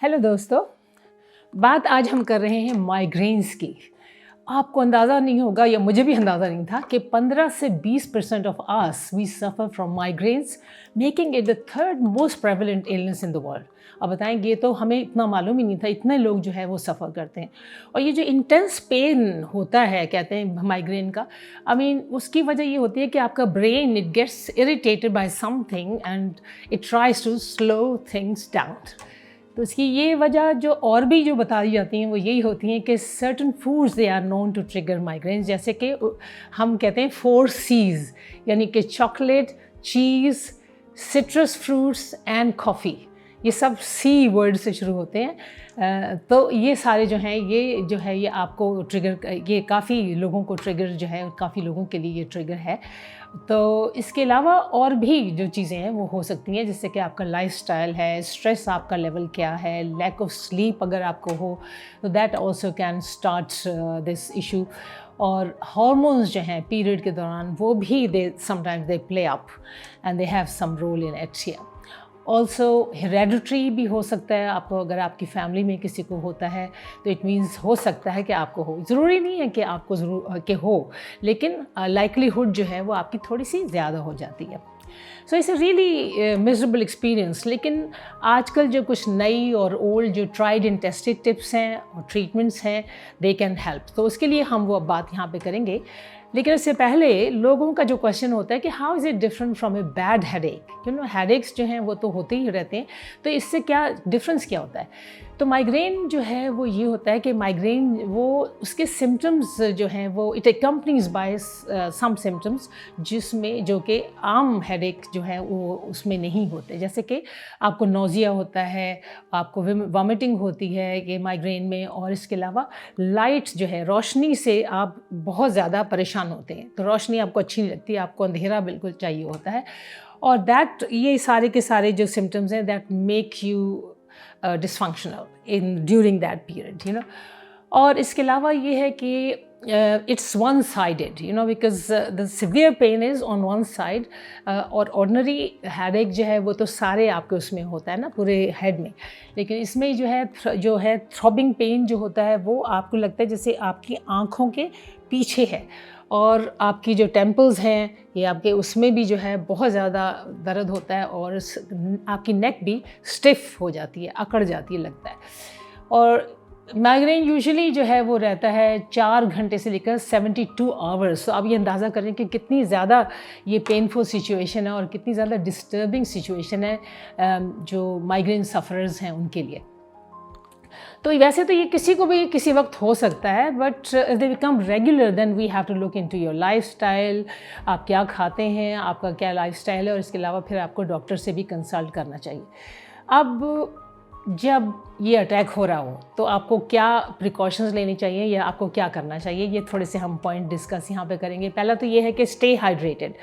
Hello दोस्तों, बात आज हम कर रहे हैं माइग्रेन्स की। आपको अंदाज़ा नहीं होगा या मुझे भी अंदाज़ा नहीं था कि 15 से 20% of us we suffer from migraines, making it the third most prevalent illness in the world. अब बताएंगे तो हमें इतना मालूम ही नहीं था, इतने लोग जो है वो सफ़र करते हैं। और ये जो इंटेंस पेन होता है कहते हैं माइग्रेन का, उसकी वजह ये होती है कि आपका brain it gets irritated by something and it tries to slow things down. तो इसकी ये वजह जो और भी जो बताई जाती हैं वो यही होती हैं कि certain foods they are known to trigger migraine, जैसे कि हम कहते हैं 4 C's, यानी कि chocolate, cheese, citrus fruits and coffee. ये सब सी वर्ड से शुरू होते हैं। तो ये सारे जो हैं ये आपको ट्रिगर, ये काफ़ी लोगों को ट्रिगर जो है, काफ़ी लोगों के लिए ये ट्रिगर है। तो इसके अलावा और भी जो चीज़ें हैं वो हो सकती हैं, जैसे कि आपका लाइफस्टाइल है, स्ट्रेस आपका लेवल क्या है, लैक ऑफ स्लीप अगर आपको हो तो that also can start this issue. और हार्मोन्स जो हैं पीरियड के दौरान वो भी they sometimes they play up and they have some role in it here. Also hereditary भी हो सकता है, आपको अगर आपकी फैमिली में किसी को होता है तो इट मीन्स हो सकता है कि आपको हो। ज़रूरी नहीं है कि आपको ज़रूर के हो, लेकिन लाइकलीहुड जो है वो आपकी थोड़ी सी ज़्यादा हो जाती है। So it's a really miserable experience. लेकिन आजकल जो कुछ नई और ओल्ड जो ट्राइड एंड टेस्टेड टिप्स हैं और ट्रीटमेंट्स हैं, दे कैन हेल्प। तो उसके लिए हम वो बात यहाँ पे करेंगे। लेकिन इससे पहले लोगों का जो क्वेश्चन होता है कि how is it different from a bad headache. Headaches जो हैं वो तो होते ही रहते हैं, तो इससे क्या डिफरेंस क्या होता है। तो माइग्रेन जो है वो ये होता है कि माइग्रेन वो उसके सिम्टम्स जो हैं वो इट एकम्पनीज बाय सम सिम्टम्स, जिसमें जो कि आम हेडेक जो है वो उसमें नहीं होते। जैसे कि आपको नोज़िया होता है, आपको वॉमिटिंग होती है ये माइग्रेन में, और इसके अलावा लाइट जो है, रोशनी से आप बहुत ज़्यादा परेशान होते हैं। तो रोशनी आपको अच्छी नहीं लगती, आपको अंधेरा बिल्कुल चाहिए होता है। और ये सारे के सारे जो सिम्टम्स हैं that make you dysfunctional in during that period. और इसके अलावा ये है कि it's one sided, because the severe pain is on one side. और ऑर्डनरी हेडेक जो है वो तो सारे आपके उसमें होता है ना, पूरे हेड में। लेकिन इसमें जो है थ्रॉबिंग पेन जो होता है वो आपको लगता है जैसे आपकी आँखों के पीछे है, और आपकी जो टेम्पल्स हैं ये आपके उसमें भी जो है बहुत ज़्यादा दर्द होता है, और आपकी नेक भी स्टिफ हो जाती है, अकड़ जाती है लगता है। और माइग्रेन यूजुअली जो है वो रहता है 4 घंटे से लेकर 72 आवर्स। तो आप ये अंदाज़ा करें कि कितनी ज़्यादा ये पेनफुल सिचुएशन है और कितनी ज़्यादा डिस्टर्बिंग सिचुएशन है जो माइग्रेन सफ़रर्स हैं उनके लिए। तो वैसे तो ये किसी को भी किसी वक्त हो सकता है, but if they become regular then we have to look into your lifestyle. आप क्या खाते हैं, आपका क्या लाइफस्टाइल है, और इसके अलावा फिर आपको डॉक्टर से भी कंसल्ट करना चाहिए। अब जब ये अटैक हो रहा हो तो आपको क्या प्रिकॉशंस लेनी चाहिए या आपको क्या करना चाहिए, ये थोड़े से हम पॉइंट डिस्कस यहाँ पे करेंगे। पहला तो ये है कि स्टे हाइड्रेटेड।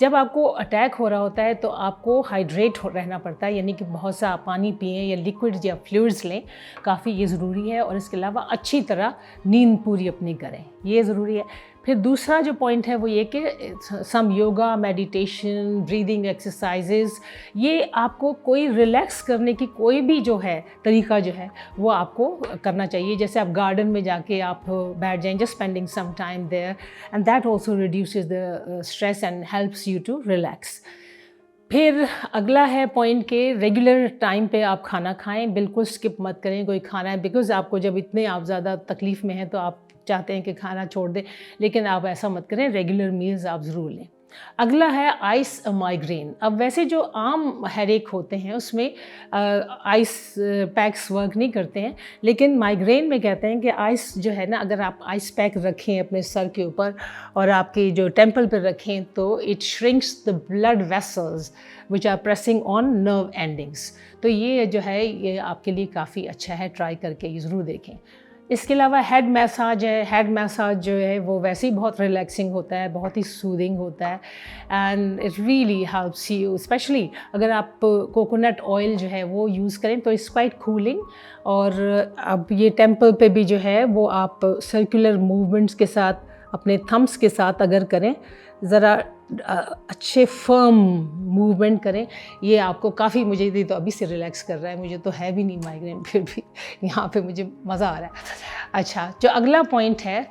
जब आपको अटैक हो रहा होता है तो आपको हाइड्रेट रहना पड़ता है, यानी कि बहुत सा पानी पिएं या लिक्विड्स या फ्लूइड्स लें, काफ़ी ये ज़रूरी है। और इसके अलावा अच्छी तरह नींद पूरी अपनी करें, ये ज़रूरी है। फिर दूसरा जो पॉइंट है वो ये कि सम योगा, मेडिटेशन, ब्रीदिंग एक्सरसाइजेज़, ये आपको कोई रिलैक्स करने की कोई भी जो है तरीका जो है वो आपको करना चाहिए। जैसे आप गार्डन में जाके आप बैठ जाएं, just spending some time there, and that also reduces the stress and helps you to relax. फिर अगला है पॉइंट के रेगुलर टाइम पे आप खाना खाएं, बिल्कुल स्किप मत करें कोई खाना है, बिकॉज़ आपको जब इतने आप ज़्यादा तकलीफ़ में हैं तो आप चाहते हैं कि खाना छोड़ दें, लेकिन आप ऐसा मत करें, रेगुलर मील्स आप ज़रूर लें। अगला है आइस माइग्रेन। अब वैसे जो आम हेडेक होते हैं उसमें आइस पैक्स वर्क नहीं करते हैं, लेकिन माइग्रेन में कहते हैं कि आइस जो है ना, अगर आप आइस पैक रखें अपने सर के ऊपर और आपकी जो टेम्पल पर रखें तो it shrinks the blood vessels which are pressing on nerve endings. तो ये जो है ये आपके लिए काफ़ी अच्छा है, ट्राई करके ये ज़रूर देखें। इसके अलावा हेड मसाज है। हेड मसाज जो है वो वैसे ही बहुत रिलैक्सिंग होता है, बहुत ही सूदिंग होता है, and it really helps you, specially अगर आप कोकोनट ऑयल जो है वो यूज़ करें तो इट्स क्वाइट कूलिंग। और अब ये टेम्पल पे भी जो है वो आप सर्कुलर मूवमेंट्स के साथ अपने थम्स के साथ अगर करें, ज़रा अच्छे फर्म मूवमेंट करें। ये आपको काफ़ी, मुझे तो अभी से रिलैक्स कर रहा है, मुझे तो है भी नहीं माइग्रेन, फिर भी यहाँ पे मुझे मज़ा आ रहा है। अच्छा, जो अगला पॉइंट है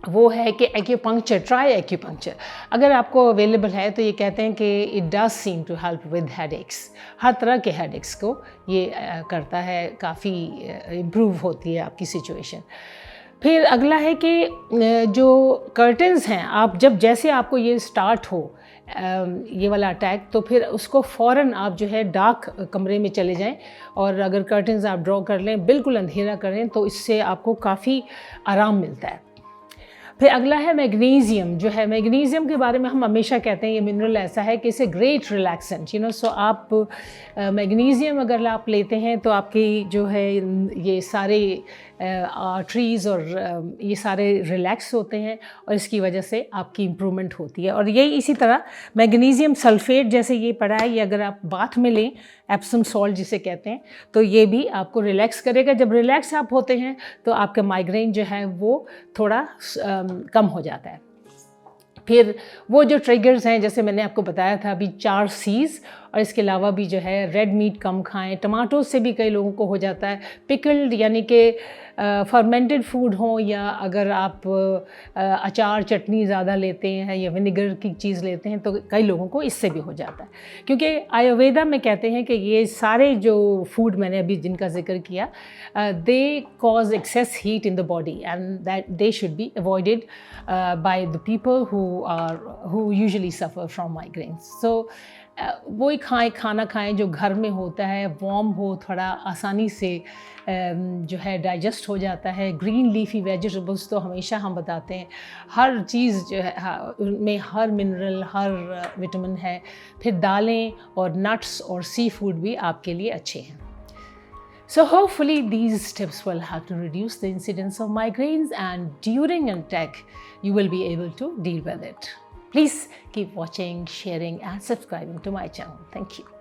वो है कि एक्यूपंक्चर, ट्राई एक्यूपंक्चर। अगर आपको अवेलेबल है तो ये कहते हैं कि it does seem to help with headaches. हर तरह के हेडेक्स को ये करता है, काफ़ी इम्प्रूव होती है आपकी सिचुएशन। फिर अगला है कि जो कर्टन्स हैं, आप जैसे आपको ये स्टार्ट हो ये वाला अटैक, तो फिर उसको फ़ौरन आप जो है डार्क कमरे में चले जाएं, और अगर कर्टन्स आप ड्रॉ कर लें, बिल्कुल अंधेरा करें, तो इससे आपको काफ़ी आराम मिलता है। फिर अगला है मैग्नीशियम। जो है मैग्नीशियम के बारे में हम हमेशा कहते हैं ये मिनरल ऐसा है कि इसे ग्रेट रिलैक्सेंट, सो आप मैग्नीशियम अगर आप लेते हैं तो आपकी जो है ये सारे आर्टरीज़ और ये सारे रिलैक्स होते हैं, और इसकी वजह से आपकी इम्प्रूवमेंट होती है। और यही इसी तरह मैग्नीशियम सल्फेट जैसे ये पड़ा है, ये अगर आप बाथ में लें, एप्सम सॉल्ट जिसे कहते हैं, तो ये भी आपको रिलैक्स करेगा। जब रिलैक्स आप होते हैं तो आपका माइग्रेन जो है वो थोड़ा कम हो जाता है। फिर वो जो ट्रिगर्स हैं, जैसे मैंने आपको बताया था अभी 4 C's, और इसके अलावा भी जो है रेड मीट कम खाएं, टमाटो से भी कई लोगों को हो जाता है, पिकल्ड यानी कि फर्मेंटेड फूड हो, या अगर आप अचार चटनी ज़्यादा लेते हैं या विनेगर की चीज़ लेते हैं तो कई लोगों को इससे भी हो जाता है। क्योंकि आयुर्वेदा में कहते हैं कि ये सारे जो फूड मैंने अभी जिनका जिक्र किया, they cause excess heat in the body, and that they should be avoided by the people who usually suffer from migraines. So वही खाना खाएं जो घर में होता है, वार्म हो, थोड़ा आसानी से जो है डाइजेस्ट हो जाता है। ग्रीन लीफी वेजिटेबल्स तो हमेशा हम बताते हैं, हर चीज़ जो है उनमें हर मिनरल, हर विटामिन है। फिर दालें और नट्स और सी फूड भी आपके लिए अच्छे हैं। So hopefully these tips will help to reduce the incidence of migraines, and during an attack you will be able to deal with it. Please keep watching, sharing and subscribing to my channel. Thank you.